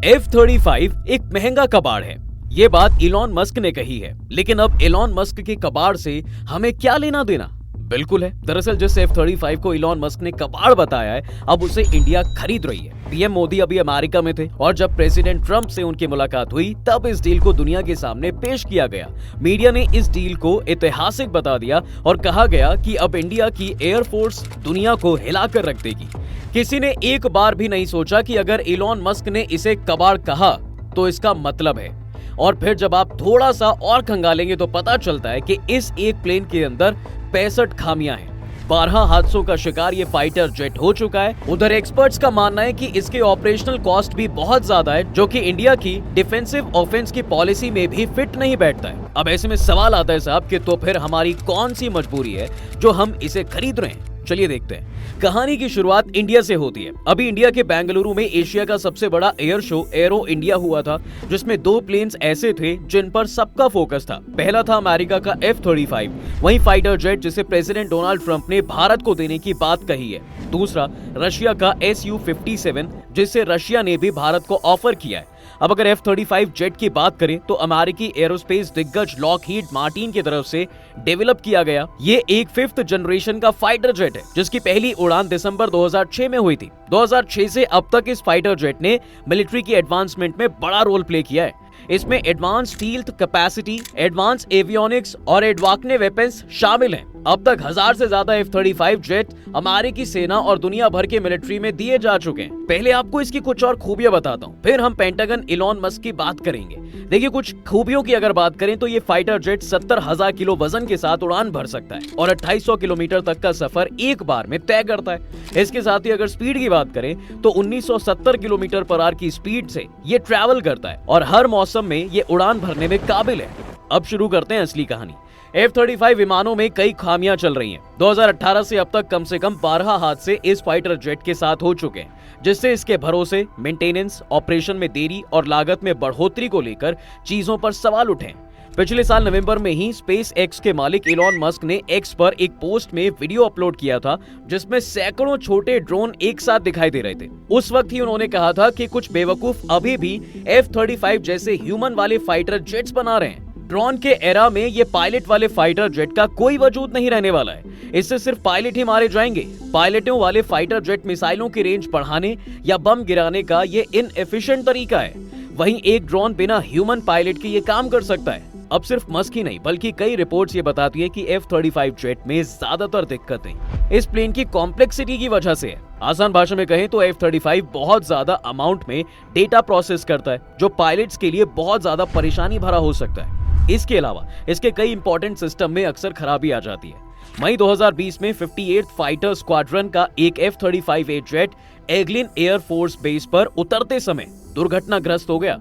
F-35 एक महंगा कबाड़ है। ये बात इलॉन मस्क ने कही है, लेकिन अब इलॉन मस्क के कबाड़ से हमें क्या लेना देना? बिल्कुल है। दरअसल जिस F-35 को इलॉन मस्क ने कबाड़ बताया है, अब उसे इंडिया खरीद रही है। पीएम मोदी अभी अमेरिका में थे और जब प्रेसिडेंट ट्रंप से उनकी मुलाकात हुई तब इस डील को दुनिया के सामने पेश किया गया। मीडिया ने इस डील को ऐतिहासिक बता दिया और कहा गया कि अब इंडिया की एयरफोर्स दुनिया को हिलाकर रख देगी। किसी ने एक बार भी नहीं सोचा कि अगर इलॉन मस्क ने इसे कबाड़ कहा तो इसका मतलब है। और फिर जब आप थोड़ा सा और खंगालेंगे तो पता चलता है कि इस एक प्लेन के अंदर 65 खामियां हैं। 12 हादसों का शिकार ये फाइटर जेट हो चुका है। उधर एक्सपर्ट्स का मानना है कि इसके ऑपरेशनल कॉस्ट भी बहुत ज्यादा है, जो कि इंडिया की डिफेंसिव ऑफेंस की पॉलिसी में भी फिट नहीं बैठता है। अब ऐसे में सवाल आता है साहब कि तो फिर हमारी कौन सी मजबूरी है जो हम इसे खरीद रहे हैं? चलिए देखते हैं। कहानी की शुरुआत इंडिया से होती है। अभी इंडिया के बेंगलुरु में एशिया का सबसे बड़ा एयर शो एरो इंडिया हुआ था, जिसमें 2 प्लेन्स ऐसे थे जिन पर सबका फोकस था। पहला था अमेरिका का F-35, वही फाइटर जेट जिसे प्रेसिडेंट डोनाल्ड ट्रंप ने भारत को देने की बात कही है। दूसरा रशिया का Su-57, जिसे रशिया ने भी भारत को ऑफर किया है। अब अगर F-35 जेट की बात करें तो अमेरिकी एरोस्पेस दिग्गज लॉकहीड मार्टिन की तरफ से डेवलप किया गया ये एक 5th जनरेशन का फाइटर जेट है, जिसकी पहली उड़ान दिसंबर 2006 में हुई थी। 2006 से अब तक इस फाइटर जेट ने मिलिट्री की एडवांसमेंट में बड़ा रोल प्ले किया है। इसमें advance stealth capacity, advance avionics और एडवांस वेपन्स शामिल हैं। अब तक 1000 से ज्यादा F-35 जेट अमेरिकी सेना और दुनिया भर के मिलिट्री में दिए जा चुके हैं। पहले आपको इसकी कुछ और खूबियां बताता हूं, फिर हम पेंटागन इलॉन मस्क की बात करेंगे। देखिए, कुछ खूबियों की अगर बात करें तो ये फाइटर जेट 70,000 किलो वजन के साथ उड़ान भर सकता है और 2800 किलोमीटर तक का सफर एक बार में तय करता है। इसके साथ ही अगर स्पीड की बात करें तो 1970 किलोमीटर पर आवर की स्पीड से ये ट्रैवल करता है और हर मौसम में ये उड़ान भरने में काबिल है। अब शुरू करते हैं असली कहानी। F-35 विमानों में कई खामियां चल रही हैं। 2018 से अब तक कम से कम 12 हादसे इस फाइटर जेट के साथ हो चुके हैं, जिससे इसके भरोसे, मेंटेनेंस, ऑपरेशन में देरी और लागत में बढ़ोतरी को लेकर चीजों पर सवाल उठे। पिछले साल नवंबर में ही स्पेस एक्स के मालिक इलॉन मस्क ने एक्स पर एक पोस्ट में वीडियो अपलोड किया था, जिसमें सैकड़ों छोटे ड्रोन एक साथ दिखाई दे रहे थे। उस वक्त ही उन्होंने कहा था कि कुछ बेवकूफ अभी भी F-35 जैसे ह्यूमन वाले फाइटर जेट्स बना रहे हैं। ड्रोन के एरा में ये पायलट वाले फाइटर जेट का कोई वजूद नहीं रहने वाला है। इससे सिर्फ पायलट ही मारे जाएंगे। पायलटों वाले फाइटर जेट मिसाइलों की रेंज बढ़ाने या बम गिराने का ये इनएफिशिएंट तरीका है। वहीं एक ड्रोन बिना ह्यूमन पायलट के ये काम कर सकता है। अब सिर्फ मस्क ही नहीं बल्कि कई रिपोर्ट्स ये बताती है कि F-35 जेट में ज्यादातर दिक्कतें इस प्लेन की कॉम्प्लेक्सिटी की वजह से है। आसान भाषा में कहें तो F-35 बहुत ज्यादा अमाउंट में डेटा प्रोसेस करता है, जो पायलट्स के लिए बहुत ज्यादा परेशानी भरा हो सकता है। इसके अलावा इसके कई इंपॉर्टेंट सिस्टम में अक्सर खराबी आ जाती है। मई 2020 में 58th फाइटर स्क्वाड्रन का एक F-35A jet Eglin air force base पर उतरते समय दुर्घटनाग्रस्त हो गया।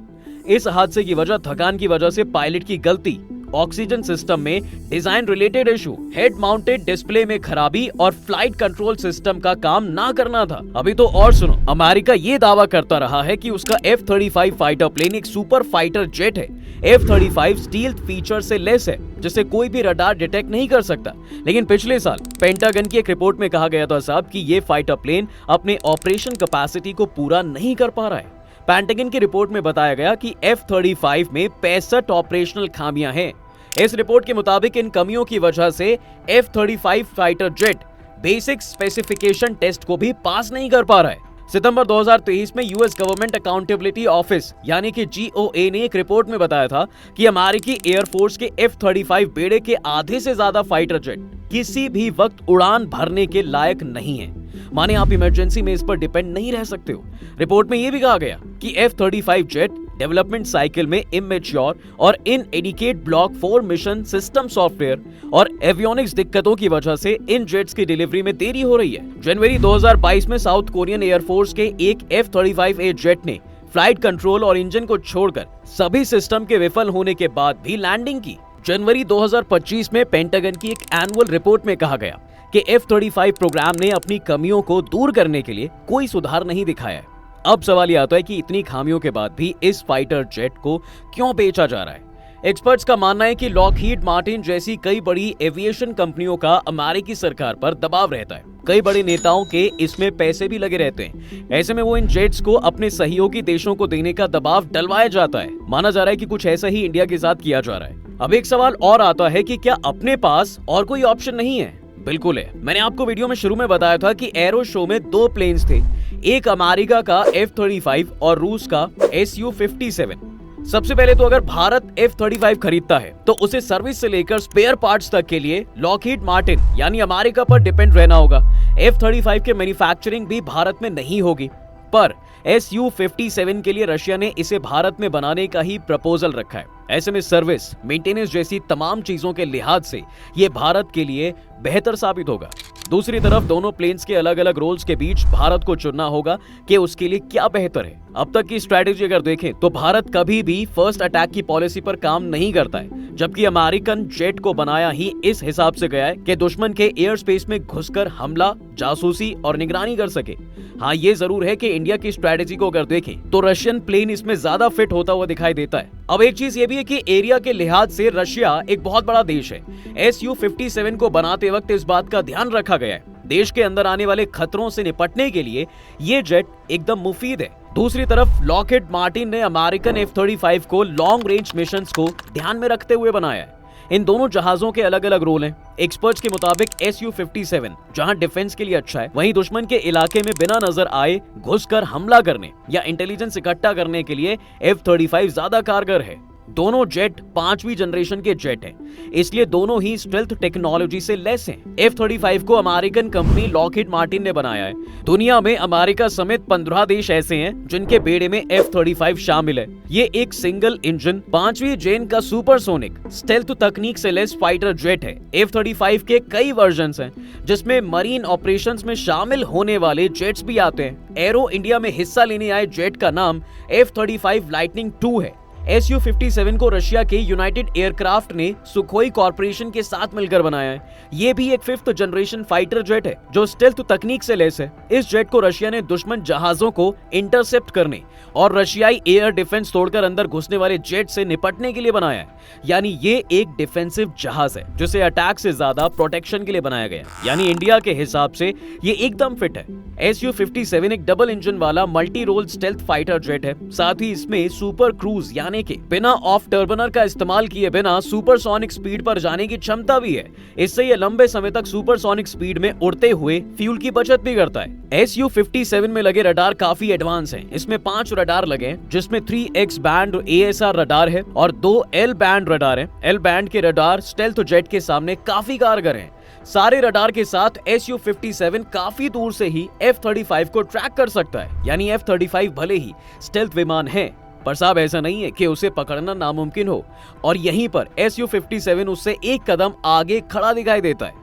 इस हादसे की वजह थकान की वजह से पायलट की गलती, ऑक्सीजन सिस्टम में design related issue, head mounted display में खराबी और फ्लाइट कंट्रोल सिस्टम का काम ना करना था। अभी तो और सुनो, अमेरिका ये दावा करता रहा है कि उसका F-35 फाइटर प्लेन एक सुपर फाइटर जेट है। F-35 स्टील्थ फीचर से लेस है, जिसे कोई भी रडार डिटेक्ट नहीं कर सकता। लेकिन पिछले साल पेंटागन की एक रिपोर्ट में कहा गया था साहब कि ये फाइटर प्लेन अपने ऑपरेशन कैपेसिटी को पूरा नहीं कर पा रहा है। पेंटागन की रिपोर्ट में बताया गया कि F-35 में 65 ऑपरेशनल खामियां हैं। इस रिपोर्ट के मुताबिक इन कमियों की वजह से F-35 fighter jet basic specification test को भी पास नहीं कर पा रहा है। सितंबर 2023 में यूएस गवर्नमेंट अकाउंटेबिलिटी ऑफिस यानी कि GOA ने एक रिपोर्ट में बताया था कि अमेरिकी एयरफोर्स के F-35 बेड़े के आधे से ज्यादा फाइटर जेट किसी भी वक्त उड़ान भरने के लायक नहीं है। माने आप इमरजेंसी में इस पर डिपेंड नहीं रह सकते हो। रिपोर्ट में यह भी कहा गया कि F-35 जेट डेवलपमेंट साइकिल में इमेच्योर और inadequate block 4 mission system software और एवियोनिक्स दिक्कतों की वजह से इन जेट्स की डिलीवरी में देरी हो रही है। जनवरी 2022 में साउथ कोरियन एयरफोर्स के एक F-35A जेट ने फ्लाइट कंट्रोल और इंजन को छोड़कर सभी सिस्टम के विफल होने के बाद भी लैंडिंग की। जनवरी 2025 में पेंटागन की एक एनुअल रिपोर्ट में कहा गया कि F-35 प्रोग्राम ने अपनी कमियों को दूर करने के लिए कोई सुधार नहीं दिखाया है। अब सवाल यह आता है कि इतनी खामियों के बाद भी इस फाइटर जेट को क्यों बेचा जा रहा है? एक्सपर्ट्स का मानना है कि लॉकहीड मार्टिन जैसी कई बड़ी एविएशन कंपनियों का अमेरिकी सरकार पर दबाव रहता है। कई बड़े नेताओं के इसमें पैसे भी लगे रहते हैं। ऐसे में वो इन जेट्स को अपने सहयोगी देशों को देने का दबाव डलवाया जाता है। माना जा रहा है कि कुछ ऐसा ही इंडिया के साथ किया जा रहा है। अब एक सवाल और आता है कि क्या अपने पास और कोई ऑप्शन नहीं है? बिल्कुल है। मैंने आपको वीडियो में शुरू में बताया था कि एरो शो में 2 प्लेन्स थे, एक अमेरिका का F-35 और रूस का Su-57। सबसे पहले तो अगर भारत F-35 खरीदता है तो उसे सर्विस से लेकर स्पेयर पार्ट्स तक के लिए लॉकहीड मार्टिन यानी अमेरिका पर डिपेंड रहना होगा। F-35 के मैन्युफैक्चरिंग भी भारत में नहीं होगी, पर Su-57 के लिए रशिया ने इसे भारत में बनाने का ही प्रपोजल रखा है। ऐसे में सर्विस, मेंटेनेंस जैसी तमाम चीजों के लिहाज से ये भारत के लिए बेहतर साबित होगा। दूसरी तरफ दोनों प्लेन्स के अलग अलग रोल्स के बीच भारत को चुनना होगा कि उसके लिए क्या बेहतर है। अब तक की स्ट्रैटेजी अगर देखें तो भारत कभी भी फर्स्ट अटैक की पॉलिसी पर काम नहीं करता है, जबकि अमेरिकन जेट को बनाया ही इस हिसाब से गया है कि दुश्मन के एयर स्पेस में घुसकर हमला, जासूसी और निगरानी कर सके। हाँ, ये जरूर है कि इंडिया की स्ट्रैटेजी को अगर देखें तो रशियन प्लेन इसमें ज्यादा फिट होता हुआ दिखाई देता है। अब एक चीज ये भी है कि एरिया के लिहाज से रशिया एक बहुत बड़ा देश है। Su-57 को बनाते वक्त इस बात का ध्यान रखा गया है। देश के अंदर आने वाले खतरों से निपटने के लिए ये जेट एकदम मुफीद है। दूसरी तरफ लॉकहीड मार्टिन ने अमेरिकन F-35 को लॉन्ग रेंज मिशंस को ध्यान में रखते हुए बनाया है। इन दोनों जहाजों के अलग अलग रोल हैं। एक्सपर्ट्स के मुताबिक Su-57 जहां डिफेंस के लिए अच्छा है, वहीं दुश्मन के इलाके में बिना नजर आए घुसकर हमला करने या इंटेलिजेंस इकट्ठा करने के लिए F-35 ज्यादा कारगर है। दोनों जेट 5वीं जनरेशन के जेट हैं, इसलिए दोनों ही स्टेल्थ टेक्नोलॉजी से लैस हैं। F-35 को अमेरिकन कंपनी लॉकहीड मार्टिन ने बनाया है। दुनिया में अमेरिका समेत 15 देश ऐसे हैं जिनके बेड़े में F-35 शामिल है। ये एक सिंगल इंजन 5वीं जेन का सुपरसोनिक स्टेल्थ तकनीक से लैस फाइटर जेट है। F-35 के कई वर्जन्स हैं, जिसमें मरीन ऑपरेशंस में शामिल होने वाले जेट्स भी आते हैं। एरो इंडिया में हिस्सा लेने आए जेट का नाम F-35 लाइटनिंग 2 है। Su-57 को रशिया के यूनाइटेड एयरक्राफ्ट ने सुखोई कॉर्पोरेशन के साथ मिलकर बनाया है। ये भी एक 5th जनरेशन फाइटर जेट है जो स्टेल्थ तकनीक से लैस है। इस जेट को रशिया ने दुश्मन जहाजों को इंटरसेप्ट करने और रशियाई एयर डिफेंस तोड़कर अंदर घुसने वाले जेट से निपटने के लिए बनाया है। यानी ये एक डिफेंसिव जहाज है जिसे अटैक से ज्यादा प्रोटेक्शन के लिए बनाया गया। यानी इंडिया के हिसाब से ये एकदम फिट है। Su-57 एक डबल इंजन वाला multi role stealth fighter jet है। साथ ही इसमें सुपर क्रूज यानी कि बिना ऑफ टर्बनर का इस्तेमाल किए बिना सुपरसोनिक स्पीड पर जाने की क्षमता भी है। इससे ये लंबे समय तक सुपरसोनिक स्पीड में उड़ते हुए फ्यूल की बचत भी करता है। Su-57 में लगे रडार काफी एडवांस हैं। इसमें 5 रडार लगे हैं, जिसमें 3X बैंड ASR रडार है और 2 L बैंड रडार है। L बैंड के रडार स्टेल्थ जेट के सामने काफी कारगर हैं। सारे रडार के साथ Su-57 काफी दूर से ही F-35 को ट्रैक कर सकता है। यानी F-35 भले ही स्टेल्थ विमान है, पर साहब ऐसा नहीं है कि उसे पकड़ना नामुमकिन हो, और यहीं पर Su-57 उससे एक कदम आगे खड़ा दिखाई देता है।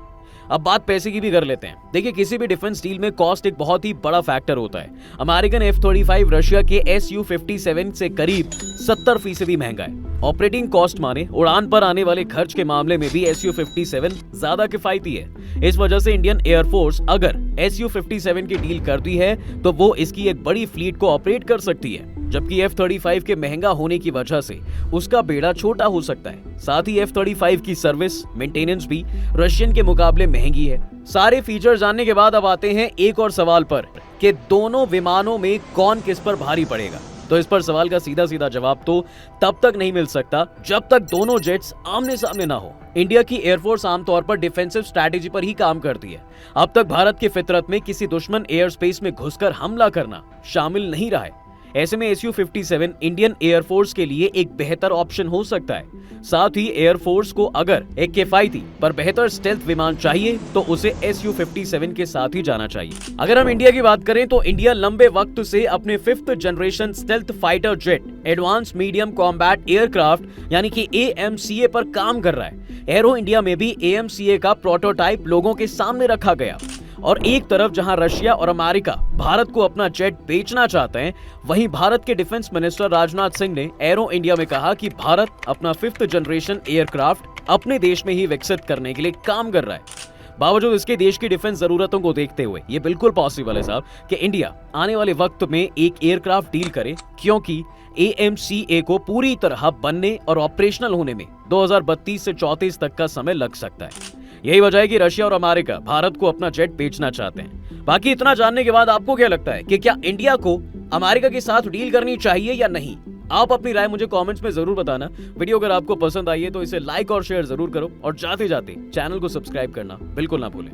अब बात पैसे की भी कर लेते हैं। देखिए, किसी भी डिफेंस डील में कॉस्ट एक बहुत ही बड़ा फैक्टर होता है। अमेरिकन F-35 रशिया के Su-57 से करीब 70% महंगा है। ऑपरेटिंग कॉस्ट माने उड़ान पर आने वाले खर्च के मामले में भी Su-57 ज्यादा किफायती है। इस वजह से इंडियन एयरफोर्स अगर Su-57 की डील करती है तो वो इसकी एक बड़ी फ्लीट को ऑपरेट कर सकती है, जबकि F-35 के महंगा होने की वजह से उसका बेड़ा छोटा हो सकता है। साथ ही F-35 की सर्विस मेंटेनेंस भी रशियन के मुकाबले महंगी है। सारे फीचर जानने के बाद अब आते हैं एक और सवाल पर कि दोनों विमानों में कौन किस पर भारी पड़ेगा। तो इस पर सवाल का सीधा सीधा जवाब तो तब तक नहीं मिल सकता जब तक दोनों जेट्स आमने सामने ना हो। इंडिया की एयरफोर्स आमतौर पर डिफेंसिव स्ट्रैटेजी पर ही काम करती है। अब तक भारत की फितरत में किसी दुश्मन एयर स्पेस में घुसकर हमला करना शामिल नहीं रहा है। ऐसे में Su-57 इंडियन एयरफोर्स के लिए एक बेहतर ऑप्शन हो सकता है। साथ ही एयरफोर्स को अगर एक किफायती पर बेहतर स्टेल्थ विमान चाहिए तो उसे Su-57 के साथ ही जाना चाहिए। अगर हम इंडिया की बात करें तो इंडिया लंबे वक्त से अपने 5th generation stealth fighter jet advance medium combat aircraft यानी कि AMCA पर काम कर रहा है। एरो इंडिया में भी AMCA का प्रोटोटाइप लोगों के सामने रखा गया, और एक तरफ जहां रशिया और अमेरिका भारत को अपना जेट बेचना चाहते हैं, वहीं भारत के डिफेंस मिनिस्टर राजनाथ सिंह ने एरो इंडिया में कहा कि भारत अपना 5th जनरेशन एयरक्राफ्ट अपने देश में ही विकसित करने के लिए काम कर रहा है। बावजूद इसके देश की डिफेंस जरूरतों को देखते हुए ये बिल्कुल पॉसिबल है साहब कि इंडिया आने वाले वक्त में एक एयरक्राफ्ट डील करे, क्योंकि AMCA को पूरी तरह बनने और ऑपरेशनल होने में 2032 से 34 तक का समय लग सकता है। यही वजह है कि रशिया और अमेरिका भारत को अपना जेट बेचना चाहते हैं। बाकी इतना जानने के बाद आपको क्या लगता है कि क्या इंडिया को अमेरिका के साथ डील करनी चाहिए या नहीं? आप अपनी राय मुझे कमेंट्स में जरूर बताना। वीडियो अगर आपको पसंद आई है तो इसे लाइक और शेयर जरूर करो, और जाते जाते चैनल को सब्सक्राइब करना बिल्कुल ना भूलें।